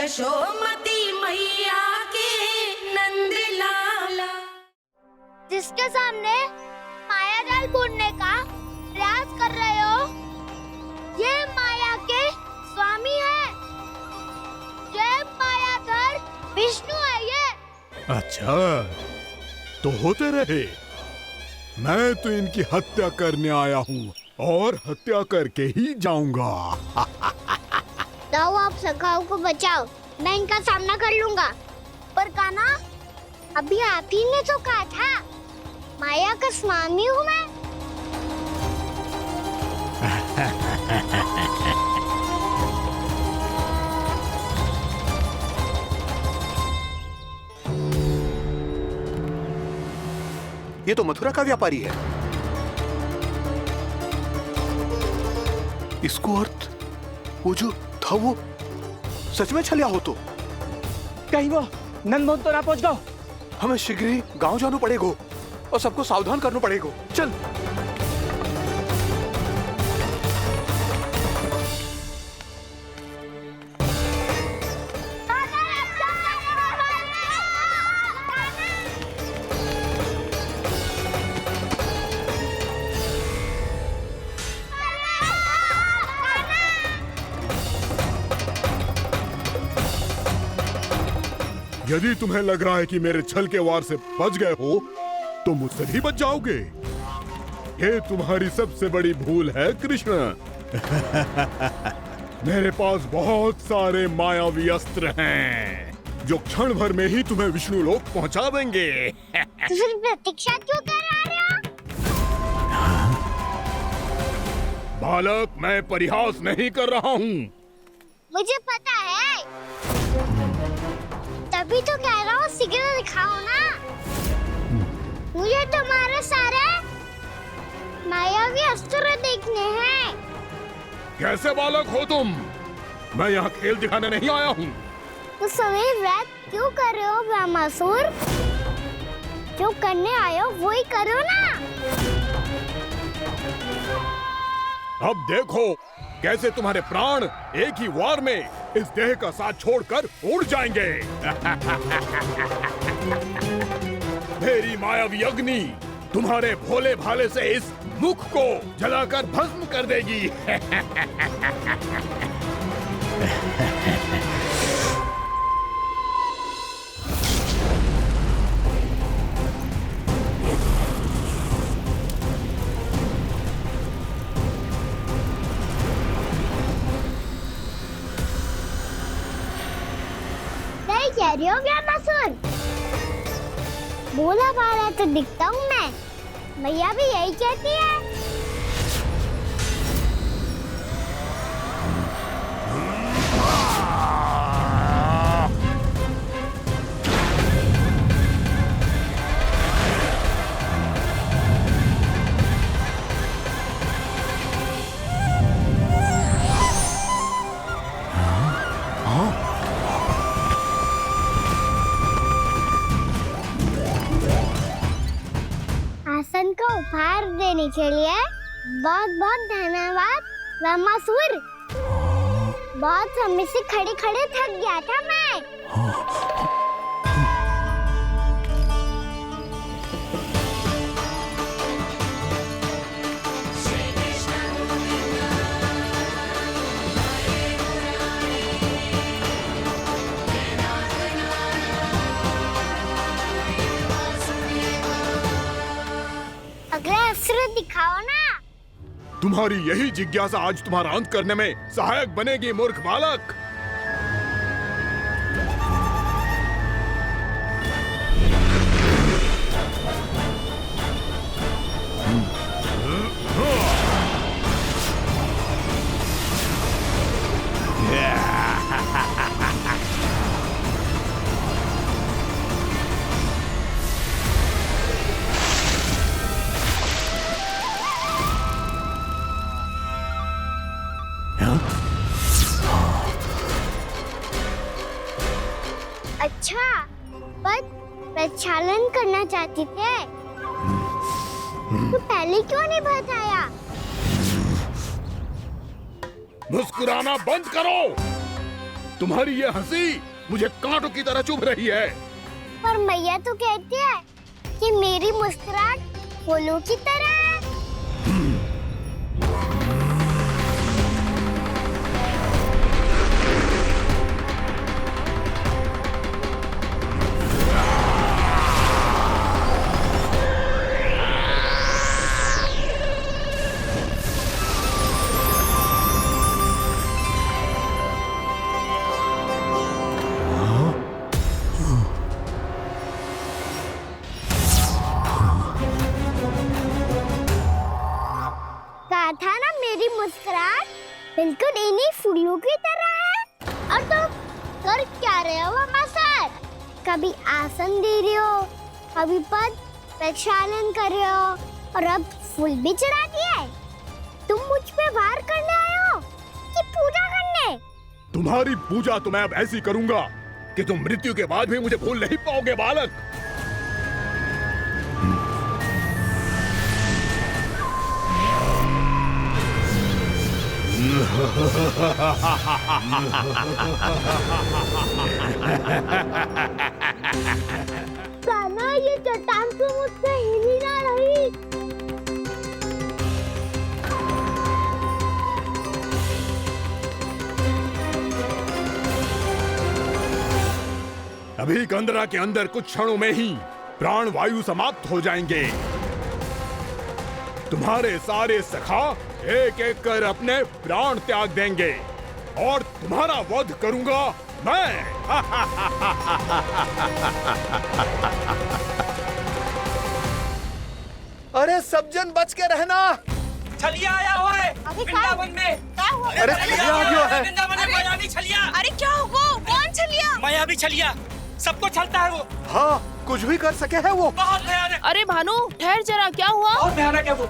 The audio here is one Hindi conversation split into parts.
यशोमती मैया के नंद लाला। जिसके सामने माया जाल बूनने का प्रयास कर रहे हो, ये माया के स्वामी है। ये मायाधर विष्णु है ये। अच्छा, तो होते रहे। मैं तो इनकी हत्या करने आया हूँ और हत्या करके ही जाऊंगा। जाओ, आप सखाओ को बचाओ, मैं इनका सामना कर लूंगा। पर कान्हा, अभी आप ही ने तो कहा था माया का स्वामी हूँ मैं। ये तो मथुरा का व्यापारी है। इसको अर्थ वो जो था वो सच में छलिया हो तो कहीं वो नंदमोहन तो ना पहुंच गओ। हमें शीघ्र ही गांव जाना पड़ेगा और सबको सावधान करना पड़ेगा। चल। यदि तुम्हें लग रहा है कि मेरे छल के वार से बच गए हो, तो मुझसे भी बच जाओगे। ये तुम्हारी सबसे बड़ी भूल है कृष्ण। मेरे पास बहुत सारे मायावी अस्त्र हैं, जो क्षण भर में ही तुम्हें विष्णु लोक पहुंचा देंगे। तो फिर प्रतीक्षा क्यों कर रहे हो? बालक, मैं परिहास नहीं कर रहा हूँ। मुझे पता है, तभी तो कह रहा हूँ शीघ्र दिखाओ ना। मुझे तुम्हारे सारे मायावी अस्त्र देखने हैं। कैसे बालक हो तुम? मैं यहाँ खेल दिखाने नहीं आया हूँ। तो समय व्यर्थ क्यों कर रहे हो ब्रह्मासुर? जो करने आए हो वही करो ना। अब देखो कैसे तुम्हारे प्राण एक ही वार में इस देह का साथ छोड़कर उड़ जाएंगे। मेरी मायावी अग्नि तुम्हारे भोले भाले से इस मुख को जलाकर भस्म कर देगी। कह रही हो ब्रह्मासुर? भोला भाला तो दिखता हूँ मैं। मैया भी यही कहती है। आसन को उपहार देने के लिए बहुत बहुत धन्यवाद ब्रह्मासुर। बहुत समय से खड़े खड़े थक गया था मैं। अगला अस्त्र दिखाओ ना। तुम्हारी यही जिज्ञासा आज तुम्हारा अंत करने में सहायक बनेगी मूर्ख बालक। अच्छा, पर प्रक्षालन करना चाहती थे तो पहले क्यों नहीं बताया? मुस्कुराना बंद करो। तुम्हारी ये हंसी मुझे कांटों की तरह चुभ रही है। पर मैया तो कहती है कि मेरी मुस्कुराहट फूलों की तरह है। कहा था ना मेरी मुस्कुराहट बिल्कुल इन्हीं फूलों की तरह है। और तुम कर क्या रहे हो मास्टर? कभी आसन दे रहे हो, कभी पद प्रक्षालन कर रहे हो और अब फूल भी चढ़ा दिए। तुम मुझ पे वार करने आए हो कि पूजा करने? तुम्हारी पूजा तो मैं अब ऐसी करूंगा कि तुम मृत्यु के बाद भी मुझे भूल नहीं पाओगे बालक। कान्हा, ये चट्टान तो मुझसे हिल ही ना रही। अभी कंदरा के अंदर कुछ क्षणों में ही प्राण वायु समाप्त हो जाएंगे। तुम्हारे सारे सखा एक एक कर अपने प्राण त्याग देंगे और तुम्हारा वध करूंगा मैं। अरे सब जन बच के रहना। छलिया आया हुआ है वृंदावन में। अरे छलिया आ गया है। वृंदावन में मायावी छलिया। अरे क्या हुआ? कौन छलिया? मायावी छलिया सबको छलता है वो। हाँ, कुछ भी कर सके है वो। बहुत भयानक। अरे भानु, ठहर जरा, क्या हुआ? बहुत भयानक है वो।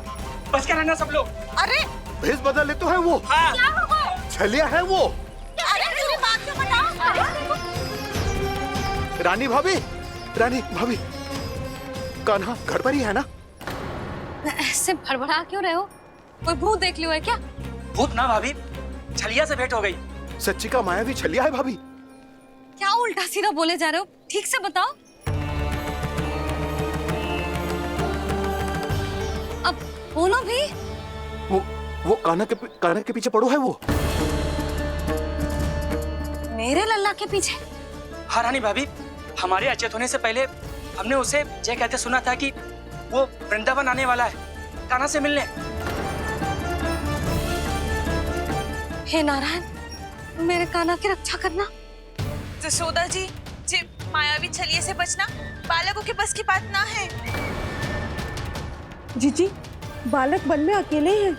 बच के रहना सब लोग। अरे भेष बदल ले तो है वो। हाँ। क्या हुआ? छलिया है वो। अरे मेरी बात तो बताओ। रानी भाभी, रानी भाभी, कान्हा घर पर ही है ना? ऐसे भड़बड़ा क्यों रहे हो? कोई भूत देख लियो है क्या? भूत ना भाभी, छलिया से भेंट हो गई। सच्ची का मायावी छलिया है भाभी। क्या उल्टा सीधा बोले जा रहे हो? ठीक से बताओ। अब बोलो भी। वो कान्हा के पीछे पड़ो है वो। मेरे लल्ला के पीछे? हाँ रानी भाभी, हमारे अचेत होने से पहले हमने उसे ये कहते सुना था कि वो वृंदावन आने वाला है कान्हा से मिलने। हे नारायण, मेरे कान्हा की रक्षा करना। जसोदा जी, मायावी छलिए से बचना बालकों के बस की बात ना है। जीजी, बालक वन में अकेले हैं।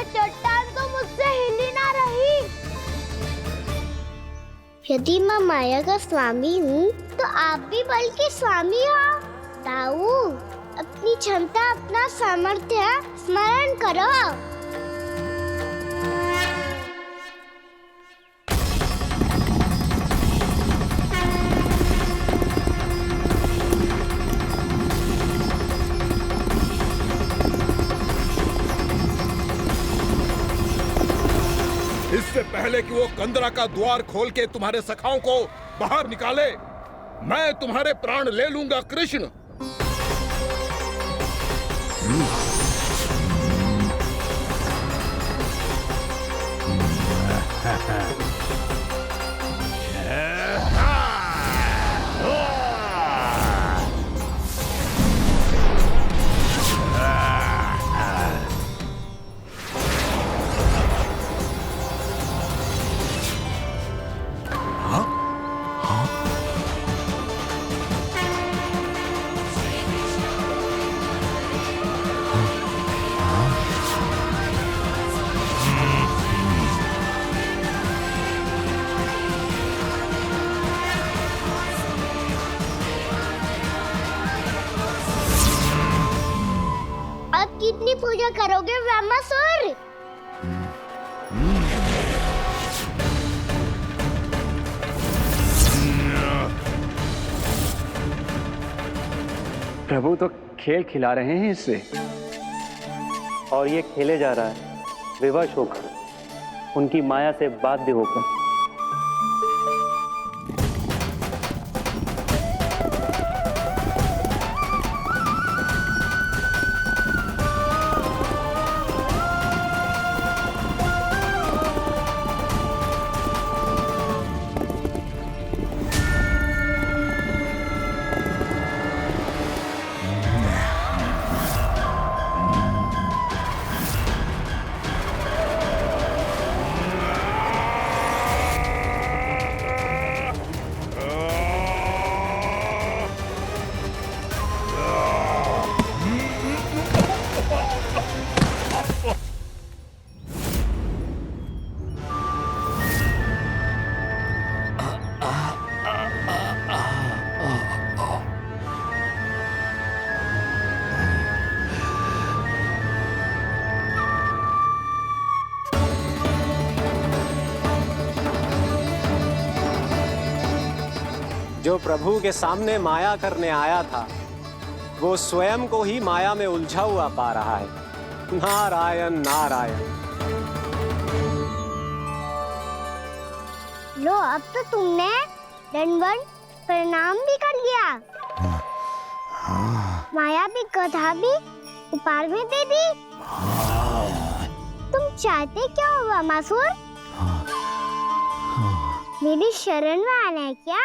चट्टान तो मुझसे हिल ही ना रही। यदि मैं माया का स्वामी हूँ तो आप भी बल के स्वामी हो। ताऊ, अपनी क्षमता, अपना सामर्थ्य स्मरण करो। इससे पहले कि वो कंदरा का द्वार खोल के तुम्हारे सखाओं को बाहर निकाले, मैं तुम्हारे प्राण ले लूंगा कृष्ण। पूजा करोगे ब्रह्मासुर? प्रभु तो खेल खिला रहे हैं इससे, और ये खेले जा रहा है विवश होकर, उनकी माया से बाध्य होकर। जो प्रभु के सामने माया करने आया था, वो स्वयं को ही माया में उलझा हुआ पा रहा है। नारायण नारायण। लो, अब तो तुमने दंडवत प्रणाम भी कर लिया, माया भी कथा भी उपहार में दे दी। तुम चाहते क्या हो ब्रह्मासुर? मेरी शरण में आना है क्या?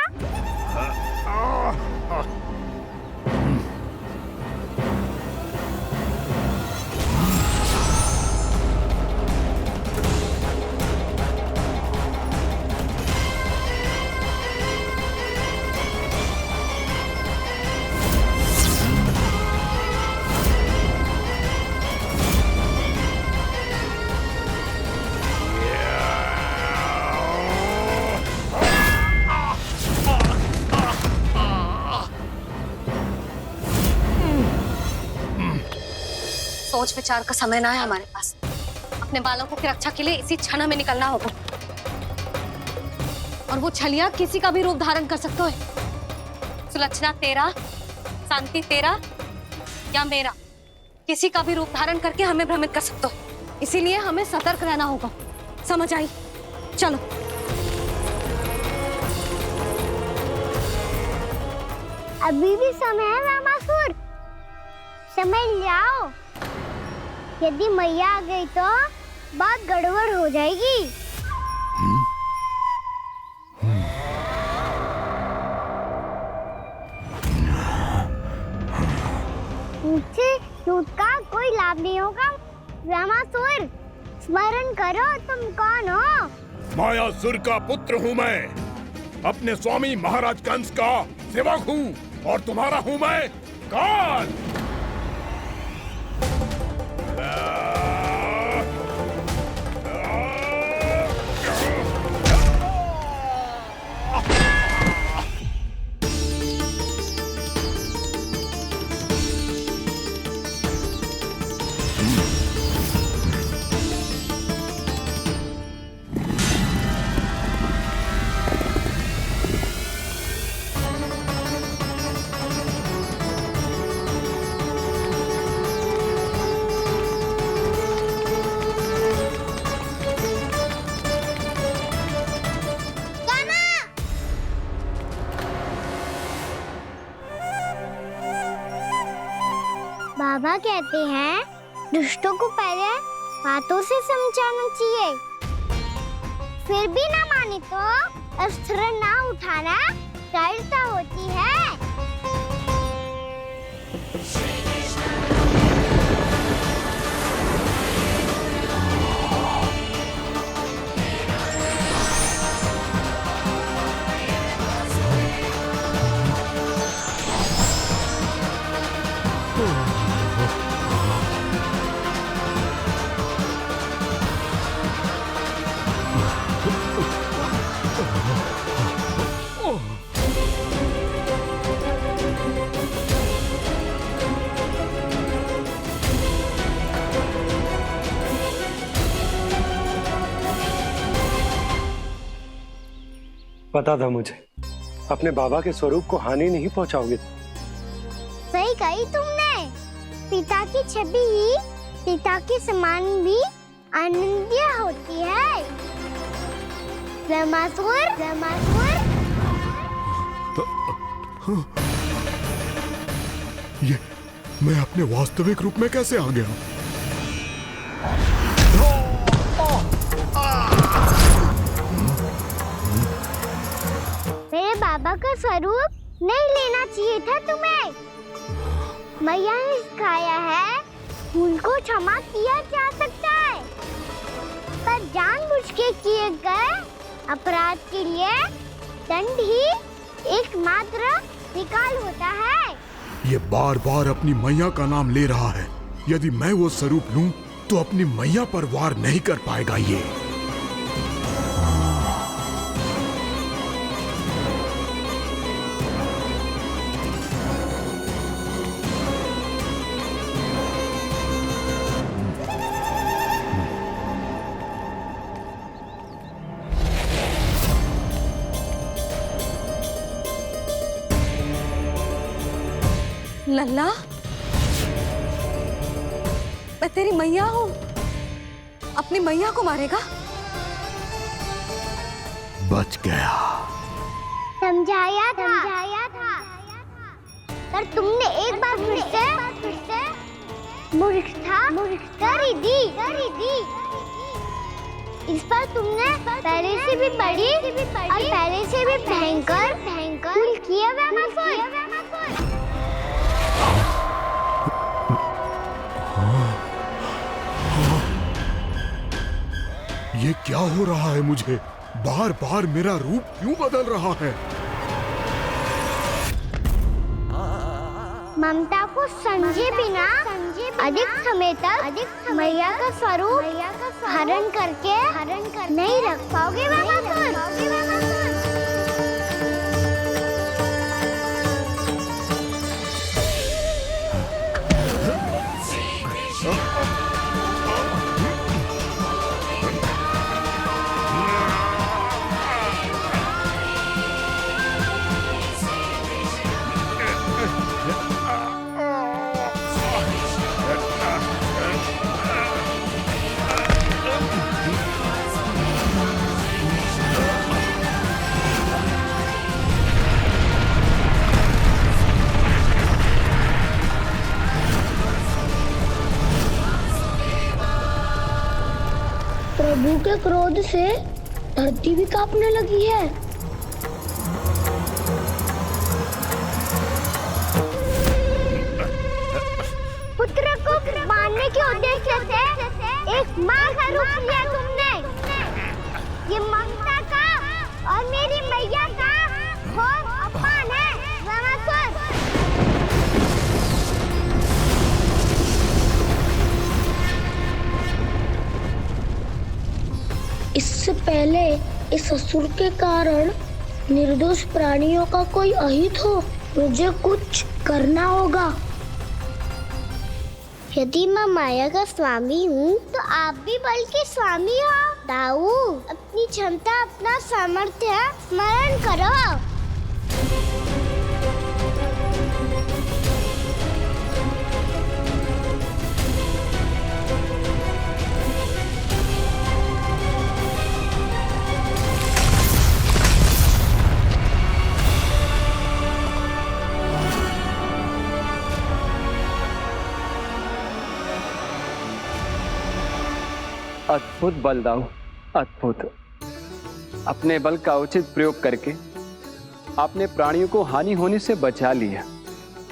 सोच विचार का समय ना है हमारे पास। अपने बालकों की रक्षा के लिए इसी क्षण हमें निकलना होगा। और वो छलिया किसी का भी रूप धारण कर सकते है। सुलक्षणा तेरा, शांति तेरा या मेरा, किसी का भी रूप धारण करके हमें भ्रमित कर सकते हो। इसीलिए हमें सतर्क रहना होगा। समझ आई? चलो। अभी भी समय है ब्रह्मासुर, समझ जाओ। यदि मैया आ गई तो बात गड़बड़ हो जाएगी। मुझसे झूठ का कोई लाभ नहीं होगा। ब्रह्मासुर, स्मरण करो तुम कौन हो। मायासुर का पुत्र हूँ मैं, अपने स्वामी महाराज कंस का सेवक हूँ, और तुम्हारा हूँ मैं काल। बाबा कहते हैं दुष्टों को पहले बातों से समझाना चाहिए, फिर भी ना माने तो अस्त्र ना उठाना दृढ़ता होती है। Oh. पता था मुझे अपने बाबा के स्वरूप को हानि नहीं पहुंचाओगे। सही कही तुमने। पिता की छवि ही पिता के समान भी आनंदीय होती है। ब्रह्मासुर, ब्रह्मासुर। ये मैं अपने वास्तविक रूप में कैसे आ गया? मेरे बाबा का स्वरूप नहीं लेना चाहिए था तुम्हें। मैया ने सिखाया है भूल को क्षमा किया जा सकता है, पर जानबूझ के किए गए अपराध के लिए दंड ही एकमात्र निकाल होता है। ये बार बार अपनी मैया का नाम ले रहा है। यदि मैं वो स्वरूप लूं तो अपनी मैया पर वार नहीं कर पाएगा ये। लल्ला, मैं तेरी मैया हूँ, अपनी मैया को मारेगा? बच गया। समझाया था, पर तुमने एक बार फिर से मूर्खता कर ही दी। इस पर तुमने पहले से भी बड़ी और पहले से भी भयंकर भूल किया ब्रह्मासुर। ये क्या हो रहा है मुझे? बार बार मेरा रूप क्यों बदल रहा है? ममता को समझे बिना अधिक समय तक मैया का स्वरूप हरण करके नहीं रख पाओगे ब्रह्मासुर। प्रभु के क्रोध से धरती भी कांपने लगी है। पुत्र को मारने के उद्देश्य से एक मां का रूप लिया तुमने। ये ममता का और मेरी मैया का घोर अपमान है ब्रह्मासुर। इससे पहले इस असुर के कारण निर्दोष प्राणियों का कोई अहित हो, मुझे कुछ करना होगा। यदि मैं माया का स्वामी हूँ तो आप भी बल के स्वामी हो। दाऊ, अपनी क्षमता, अपना सामर्थ्य स्मरण करो। अद्भुत बलदाऊ, अद्भुत। अपने बल का उचित प्रयोग करके आपने प्राणियों को हानि होने से बचा लिया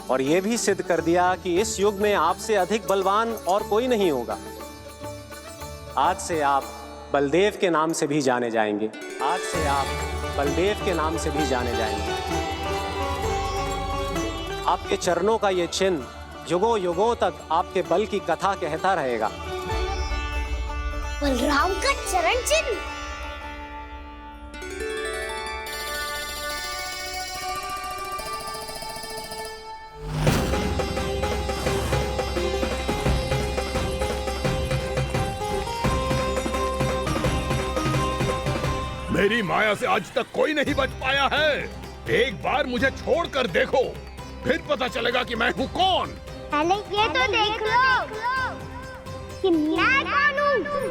और ये भी सिद्ध कर दिया कि इस युग में आपसे अधिक बलवान और कोई नहीं होगा। आज से आप बलदेव के नाम से भी जाने जाएंगे। आज से आप बलदेव के नाम से भी जाने जाएंगे। आपके चरणों का ये चिन्ह युगों युगों तक आपके बल की कथा कहता रहेगा। बलराम का चरण चिन्ह। मेरी माया से आज तक कोई नहीं बच पाया है। एक बार मुझे छोड़कर देखो, फिर पता चलेगा कि मैं हूँ कौन। पहले ये तो देख लो कि मैं कौन हूँ।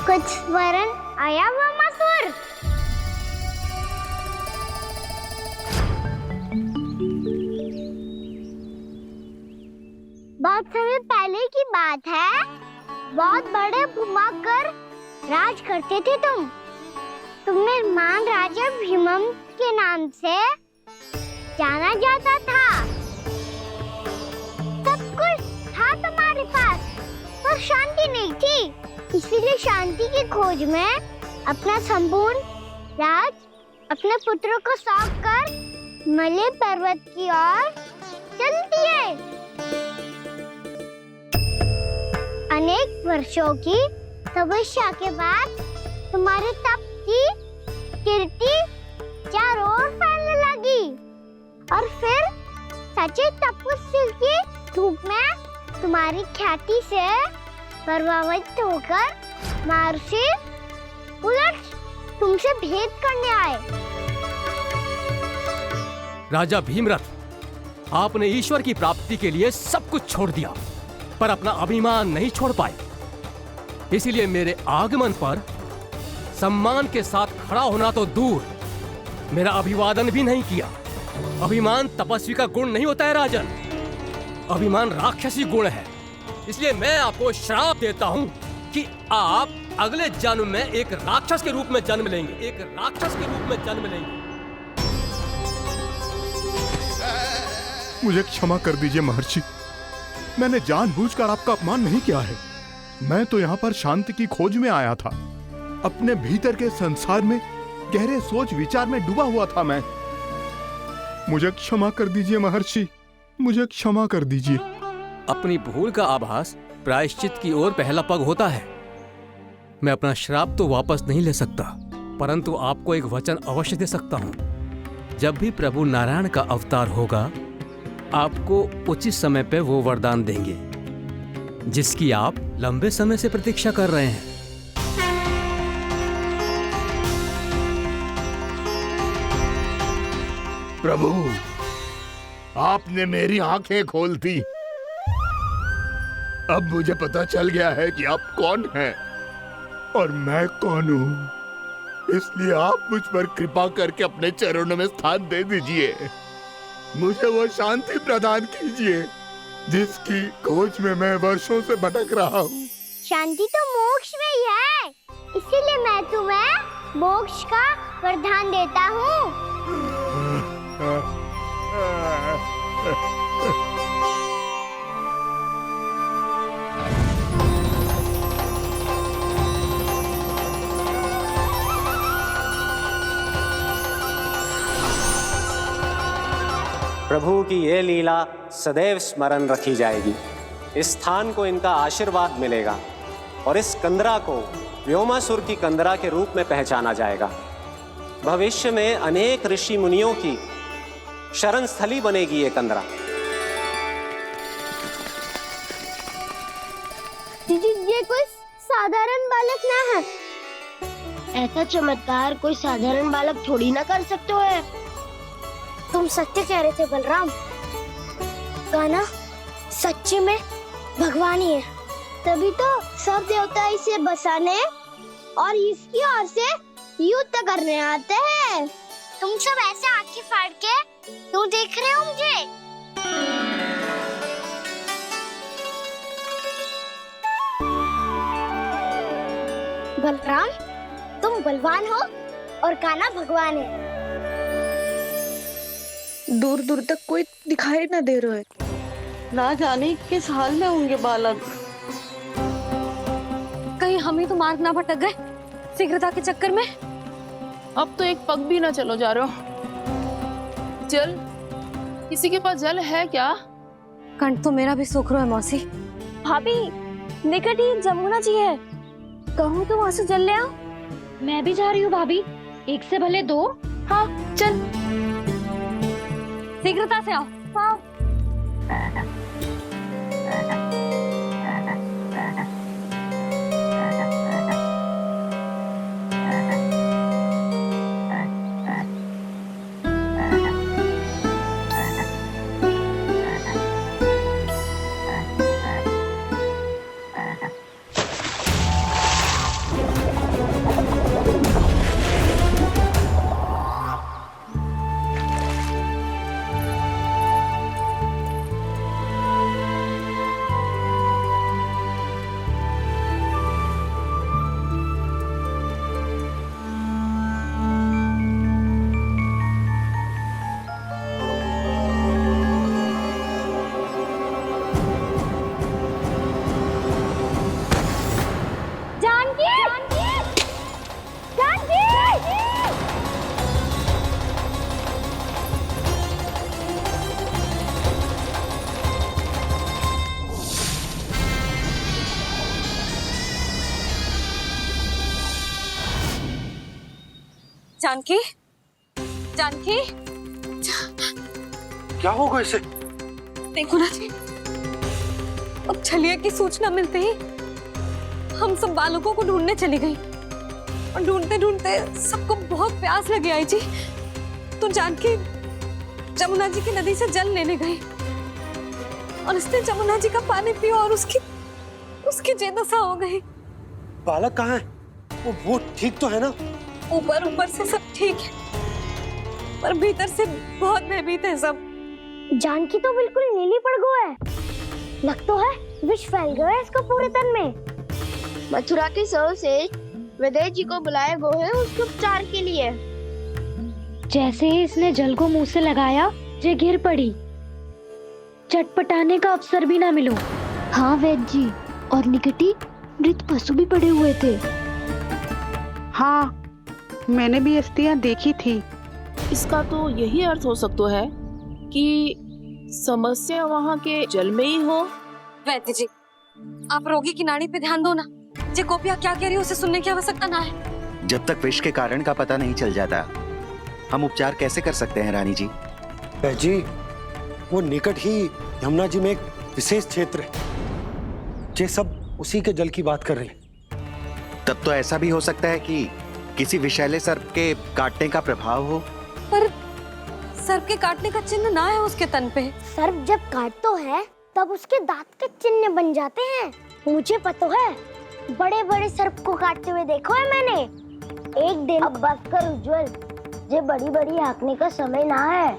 कुछ वरन आया हुआ मसूर। बहुत समय पहले की बात है। बहुत बड़े भूमाकर राज करते थे तुम्हें मान राजा भीमम के नाम से जाना जाता था। सब कुछ था तुम्हारे पास, पर शांति नहीं थी। इसीलिए शांति की खोज में अपना संपूर्ण राज अपने पुत्रों को सौंप कर मलय पर्वत की ओर चल दिए। अनेक वर्षों की तपस्या के बाद तुम्हारे तप की कीर्ति चारों ओर फैलने लगी और फिर सच्चे तपस्वी के रूप में तुम्हारी ख्याति से प्रभावित होकर महर्षि उलट तुमसे भेंट करने आए। राजा भीमरथ, आपने ईश्वर की प्राप्ति के लिए सब कुछ छोड़ दिया, पर अपना अभिमान नहीं छोड़ पाए। इसीलिए मेरे आगमन पर सम्मान के साथ खड़ा होना तो दूर, मेरा अभिवादन भी नहीं किया। अभिमान तपस्वी का गुण नहीं होता है राजन, अभिमान राक्षसी गुण है। इसलिए मैं आपको श्राप देता हूँ कि आप अगले जन्म में एक राक्षस के रूप में जन्म लेंगे, एक राक्षस के रूप में जन्म लेंगे। मुझे क्षमा कर दीजिए महर्षि, मैंने जानबूझकर आपका अपमान नहीं किया है। मैं तो यहाँ पर शांति की खोज में आया था। अपने भीतर के संसार में गहरे सोच विचार में डूबा हुआ था मैं। मुझे क्षमा कर दीजिए महर्षि, मुझे क्षमा कर दीजिए। अपनी भूल का आभास प्रायश्चित की ओर पहला पग होता है। मैं अपना श्राप तो वापस नहीं ले सकता, परंतु आपको एक वचन अवश्य दे सकता हूँ। जब भी प्रभु नारायण का अवतार होगा, आपको उचित समय पे वो वरदान देंगे जिसकी आप लंबे समय से प्रतीक्षा कर रहे हैं। प्रभु, आपने मेरी आंखें खोल दी। अब मुझे पता चल गया है कि आप कौन हैं और मैं कौन हूँ। इसलिए आप मुझ पर कृपा करके अपने चरणों में स्थान दे दीजिए। मुझे वो शांति प्रदान कीजिए जिसकी खोज में मैं वर्षों से भटक रहा हूँ। शांति तो मोक्ष में ही है, इसीलिए मैं तुम्हें मोक्ष का वरदान देता हूँ। प्रभु की ये लीला सदैव स्मरण रखी जाएगी। इस स्थान को इनका आशीर्वाद मिलेगा और इस कंदरा को व्योमासुर की कंदरा के रूप में पहचाना जाएगा। भविष्य में अनेक ऋषि मुनियों की शरण स्थली बनेगी ये कंदरा। ये कोई साधारण बालक ना है। ऐसा चमत्कार कोई साधारण बालक थोड़ी ना कर सकते है। तुम सत्य कह रहे थे बलराम। गाना सच्ची में भगवान ही है। तभी तो सब देवता इसे बसाने और इसकी ओर से युद्ध करने आते हैं। तुम सब ऐसे आंखें फाड़ के क्यों देख रहे हो मुझे? बलराम, तुम बलवान हो और कान्हा भगवान है। दूर दूर तक कोई दिखाई न दे रहा है। ना जाने किस हाल में होंगे बालक। कहीं हम ही तो मार्ग ना भटक गए शीघ्रता के चक्कर में। अब तो एक पग भी ना चलो जा रहे हो। जल, किसी के पास जल है क्या? कंठ तो मेरा भी सूख रहा है मौसी। भाभी, निकट ही जमुना जी है, कहूँ तो वहाँ से जल ले आओ। मैं भी जा रही हूँ भाभी, एक से भले दो। हाँ चल। शीघ्रता से आओ। हाँ। जानकी, जानकी, क्या होगा इसे? देखो ना जी, अब छलिया की सूचना मिलते ही हम सब बालकों को ढूंढने चली गई और ढूंढते ढूंढते सबको बहुत प्यास लगी आई जी। तो जानकी जमुना जी की नदी से जल लेने गई और उसने जमुना जी का पानी पिया और उसकी जेदशा हो गई। बालक कहाँ है? वो ठीक तो है ना? ऊपर से सब ठीक है, पर भीतर से बहुत भयभीत है सब। जानकी तो बिल्कुल नीली पड़ गया है। लग तो है विष फैल गया है इसको पूरे तन में। मथुरा के सर्वश्रेष्ठ विदेह जी को बुलाए गए हैं उसके उपचार के लिए। जैसे ही इसने जल को मुंह से लगाया, जे गिर पड़ी। चटपटाने का अवसर भी ना मिलो। हाँ वैद्य जी, और निकटी मृत पशु भी पड़े हुए थे। हाँ, मैंने भी अस्थियां देखी थी। इसका तो यही अर्थ हो सकता है कि समस्या वहाँ के जल में ही हो। वैद्य जी, आप रोगी की नाड़ी पे ध्यान दो ना। जे गोपिया क्या कह रही है उसे सुनने की आवश्यकता ना है। जब तक विष के कारण का पता नहीं चल जाता, हम उपचार कैसे कर सकते हैं रानी जी? जी, वो निकट ही यमुना जी में एक विशेष क्षेत्र है, जे सब उसी के जल की बात कर रहे हैं। तब तो ऐसा भी हो सकता है कि किसी विषैले सर्प के काटने का प्रभाव हो। पर सर्प के काटने का चिन्ह ना है उसके तन पे। सर्प जब काटता है तब उसके दांत के चिन्ह बन जाते हैं। मुझे पता है, बड़े बड़े सर्प को काटते हुए देखो है मैंने। एक दिन अब बस कर उज्जवल, जे बड़ी बड़ी हाँकने का समय ना है।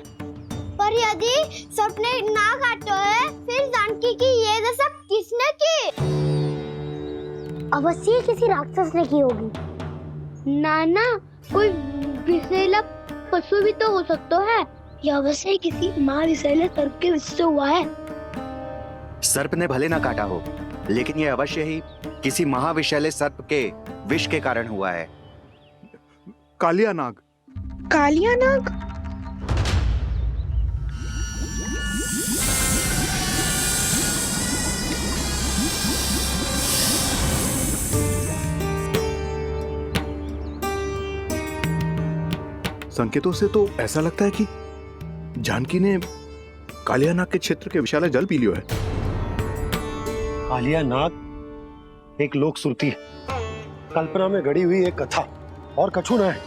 पर यदि सर्प ने ना काटा है, फिर जानकी की ये दशा किसने की? अवश्य किसी राक्षस ने की होगी। नाना, कोई विषैला पशु भी तो हो सकता है। यह अवश्य किसी महाविषैले सर्प के विष से हुआ है। सर्प ने भले ना काटा हो, लेकिन यह अवश्य ही किसी महाविषैले सर्प के विष के कारण हुआ है। कालिया नाग। कालिया नाग? संकेतों से तो ऐसा लगता है कि जानकी ने कालिया नाग के क्षेत्र के विशाल जल पी लियो है। कालिया नाग एक लोक श्रुति है, कल्पना में गढ़ी हुई एक कथा, और कछु ना है।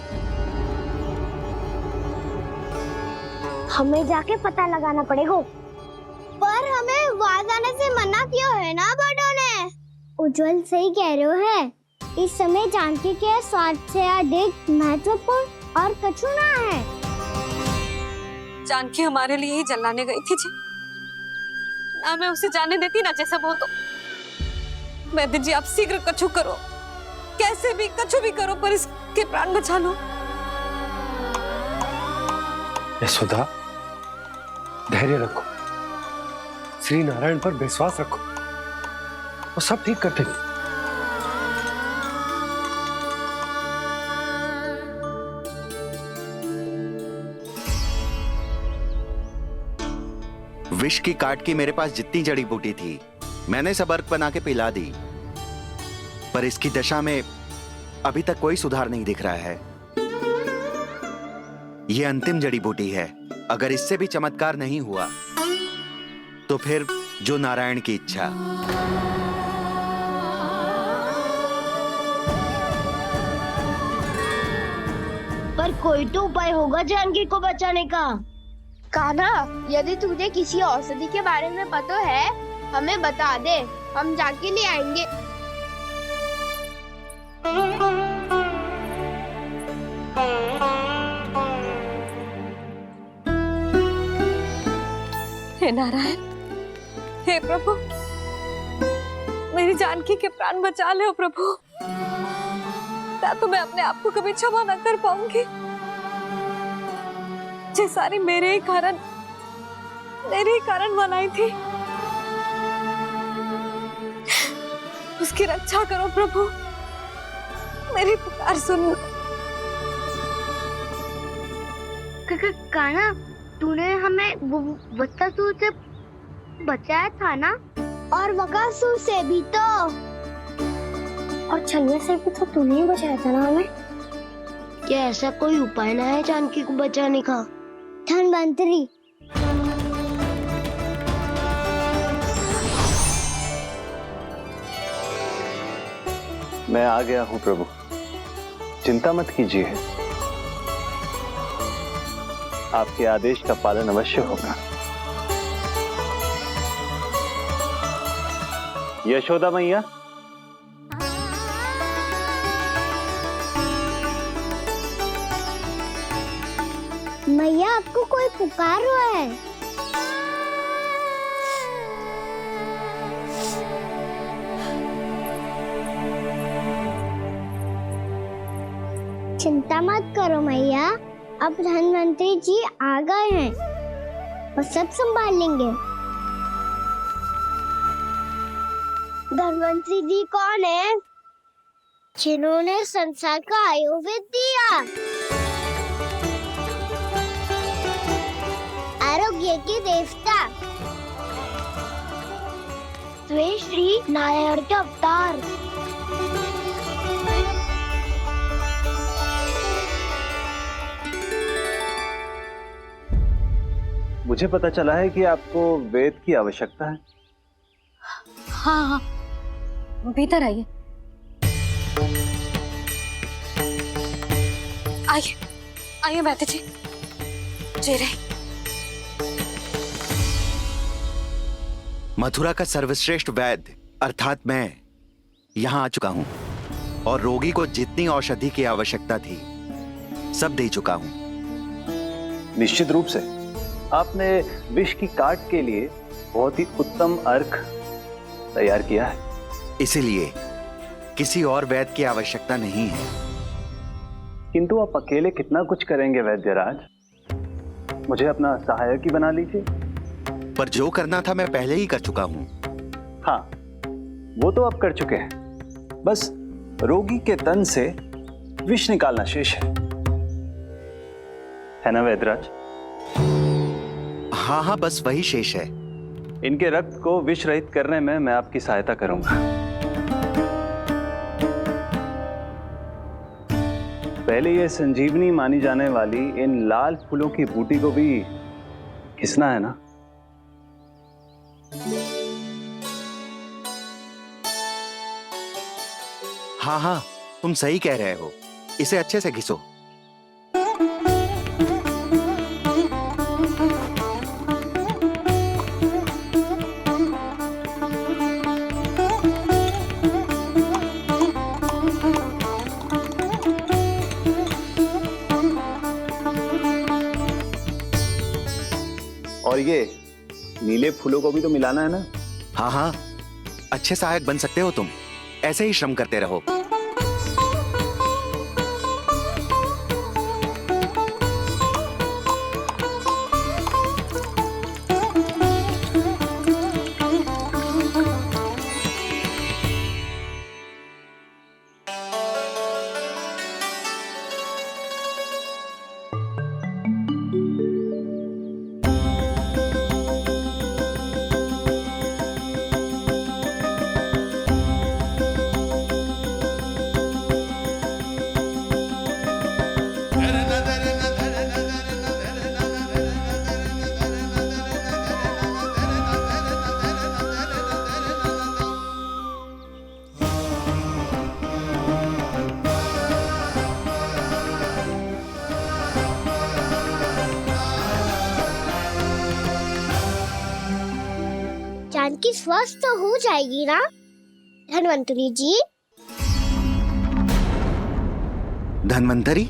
हमें जाके पता लगाना पड़ेगा। पर हमें वहाँ जाने से मना क्यों है ना बड़ों ने? उज्जवल सही कह रहे हो है। इस समय जानकी के स्वार्थ से अधिक महत्वपूर्ण और कछु ना है। जानकी हमारे लिए ही जलाने गई थी जी, ना मैं उसे जाने देती ना जैसा वो तो। वैद्य जी आप शीघ्र कछु करो, कैसे भी कछु भी करो, पर इसके प्राण बचा लो। यशोदा, धैर्य रखो, श्री नारायण पर विश्वास रखो, वो सब ठीक कर देंगे। विष की काट की मेरे पास जितनी जड़ी बूटी थी मैंने सब अर्क बना के पिला दी, पर इसकी दशा में अभी तक कोई सुधार नहीं दिख रहा है। ये अंतिम जड़ी बूटी है, अगर इससे भी चमत्कार नहीं हुआ तो फिर जो नारायण की इच्छा। पर कोई तो उपाय होगा जानकी को बचाने का। कान्हा, यदि तुझे किसी औषधि के बारे में पता है हमें बता दे, हम जाके ले आएंगे। हे नारायण, हे प्रभु, मेरी जानकी के प्राण बचा ले प्रभु। क्या तो मैं अपने आप को कभी क्षमा न कर पाऊंगी। ये सारी मेरे ही कारण बनाई थी। उसकी रक्षा करो प्रभु, मेरी पुकार सुनो। कान्हा, तूने हमें बकासुर से बचाया था ना? और बकासुर से भी तो, और छलिया से भी तो तूने ही बचाया था ना हमें। क्या ऐसा कोई उपाय ना है जानकी को बचाने का? धन्वंतरी, मैं आ गया हूं प्रभु, चिंता मत कीजिए, आपके आदेश का पालन अवश्य होगा। यशोदा मैया, मैया आपको कोई पुकार रहा है। चिंता मत करो मैया, अब धन्वंतरी जी आ गए हैं और सब संभाल लेंगे। धन्वंतरी जी कौन है? जिन्होंने संसार का आयुर्वेद दिया, आरोग्य के देवता, वे श्री नारायण के अवतार। मुझे पता चला है कि आपको वेद की आवश्यकता है। हाँ हाँ, भीतर आइए। आइए आइए वैद्य जी, जी रहे। मथुरा का सर्वश्रेष्ठ वैद्य अर्थात मैं यहाँ आ चुका हूँ और रोगी को जितनी औषधि की आवश्यकता थी सब दे चुका हूँ। निश्चित रूप से आपने विष की काट के लिए बहुत ही उत्तम अर्क तैयार किया है, इसीलिए किसी और वैद्य की आवश्यकता नहीं है। किंतु आप अकेले कितना कुछ करेंगे वैद्यराज, मुझे अपना सहायक ही बना लीजिए। पर जो करना था मैं पहले ही कर चुका हूं। हाँ, वो तो आप कर चुके हैं, बस रोगी के तन से विष निकालना शेष है ना वैद्यराज? हाँ हाँ, बस वही शेष है। इनके रक्त को विष रहित करने में मैं आपकी सहायता करूंगा। पहले ये संजीवनी मानी जाने वाली इन लाल फूलों की बूटी को भी घिसना है ना? हाँ हाँ, तुम सही कह रहे हो, इसे अच्छे से घिसो। और ये नीले फूलों को भी तो मिलाना है ना? हाँ हाँ, अच्छे सहायक बन सकते हो तुम, ऐसे ही श्रम करते रहो। जानकी स्वस्थ तो हो जाएगी ना धन्वंतरी जी? धन्वंतरी?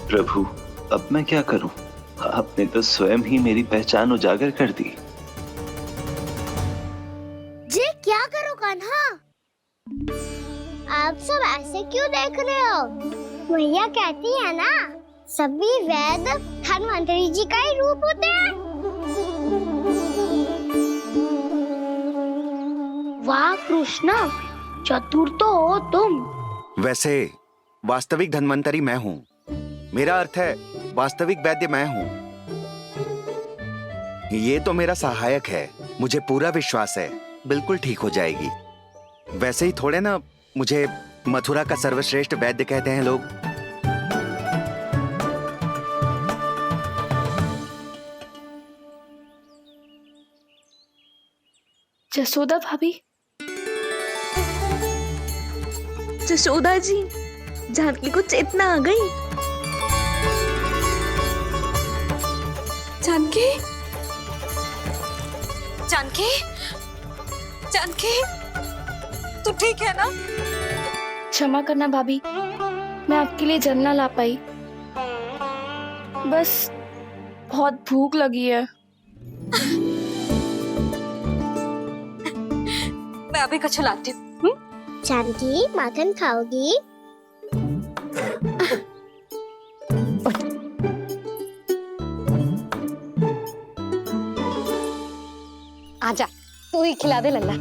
प्रभु, अब मैं क्या करूं? आपने तो स्वयं ही मेरी पहचान उजागर कर दी। जी क्या करो कान्हा? आप सब ऐसे क्यों देख रहे हो? भैया कहती है ना, सभी वैद धन्वंतरी जी का ही रूप होते हैं। वाह कृष्णा, चतुर तो हो तुम। वैसे वास्तविक धन्वंतरी मैं हूँ। मेरा अर्थ है वास्तविक वैद्य मैं हूँ। ये तो मेरा सहायक है, मुझे पूरा विश्वास है बिल्कुल ठीक हो जाएगी। वैसे ही थोड़े ना मुझे मथुरा का सर्वश्रेष्ठ वैद्य कहते हैं लोग। जसोदा भाभी। जसोदा जी, जानकी को चेतना आ गई। जानकी, जानकी, जानकी, तू ठीक है ना? क्षमा करना भाभी, मैं आपके लिए जल ना ला पाई। बस बहुत भूख लगी है। मैं अभी कछु लाती हूँ। जानकी माखन खाओगी? आजा, तू ही खिला दे लल्ला।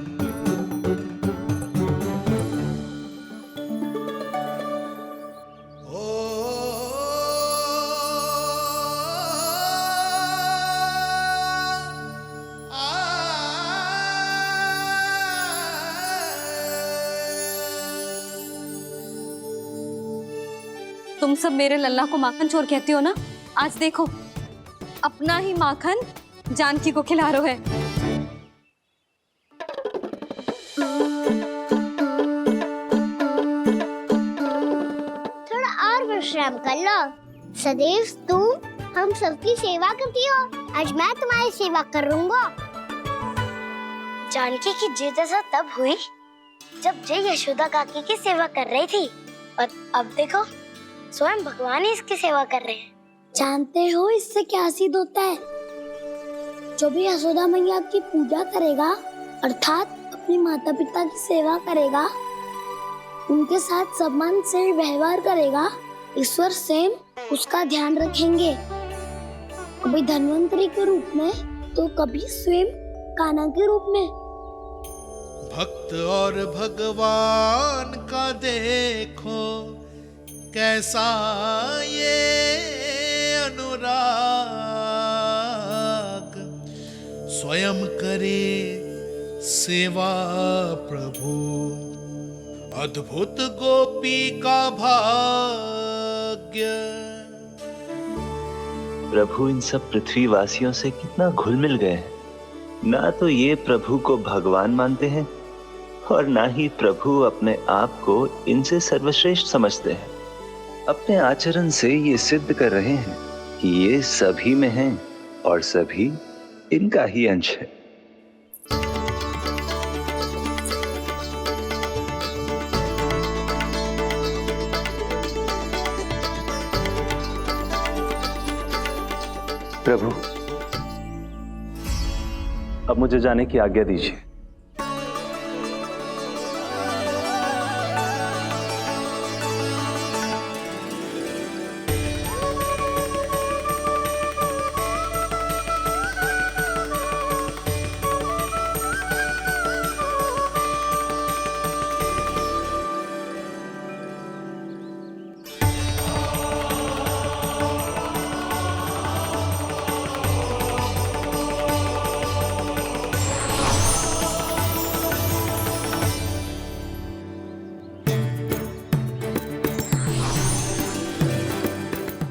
तुम सब मेरे लल्ला को माखन चोर कहती हो ना? आज देखो, अपना ही माखन जानकी को खिला रहे है। थोड़ा और विश्राम कर लो। सदैव तुम हम सबकी सेवा करती हो, आज मैं तुम्हारी सेवा करूंगा। जानकी की जिज्ञासा तब हुई जब जय यशोदा काकी की सेवा कर रही थी, और अब देखो स्वयं भगवान ही इसकी सेवा कर रहे हैं। जानते हो इससे क्या सिद्ध होता है? जो भी यशोदा मैया की पूजा करेगा, अर्थात अपने माता पिता की सेवा करेगा, उनके साथ सम्मान से व्यवहार करेगा, ईश्वर स्वयं उसका ध्यान रखेंगे। कभी धन्वंतरी के रूप में तो कभी स्वयं कान्हा के रूप में। भक्त और भगवान का देखो कैसा ये अनुराग, स्वयं करे सेवा प्रभु, अद्भुत गोपी का भाग्य। प्रभु इन सब पृथ्वीवासियों से कितना घुल मिल गए हैं। ना तो ये प्रभु को भगवान मानते हैं और ना ही प्रभु अपने आप को इनसे सर्वश्रेष्ठ समझते हैं। अपने आचरण से ये सिद्ध कर रहे हैं कि ये सभी में हैं और सभी इनका ही अंश है। प्रभु, अब मुझे जाने की आज्ञा दीजिए।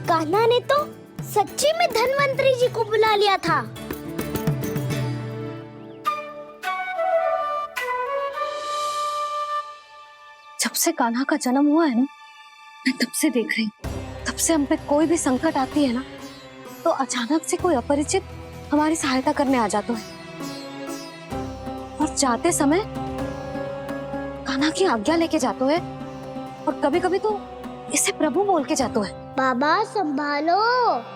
कान्हा ने तो सच्ची में धन्वंतरी जी को बुला लिया था। जब से कान्हा का जन्म हुआ है ना, मैं तब से देख रही हूँ, तब से हम पे कोई भी संकट आती है ना, तो अचानक से कोई अपरिचित हमारी सहायता करने आ जाता है। और जाते समय कान्हा की आज्ञा लेके जाते है, और कभी कभी तो इसे प्रभु बोल के जाते है। बाबा संभालो।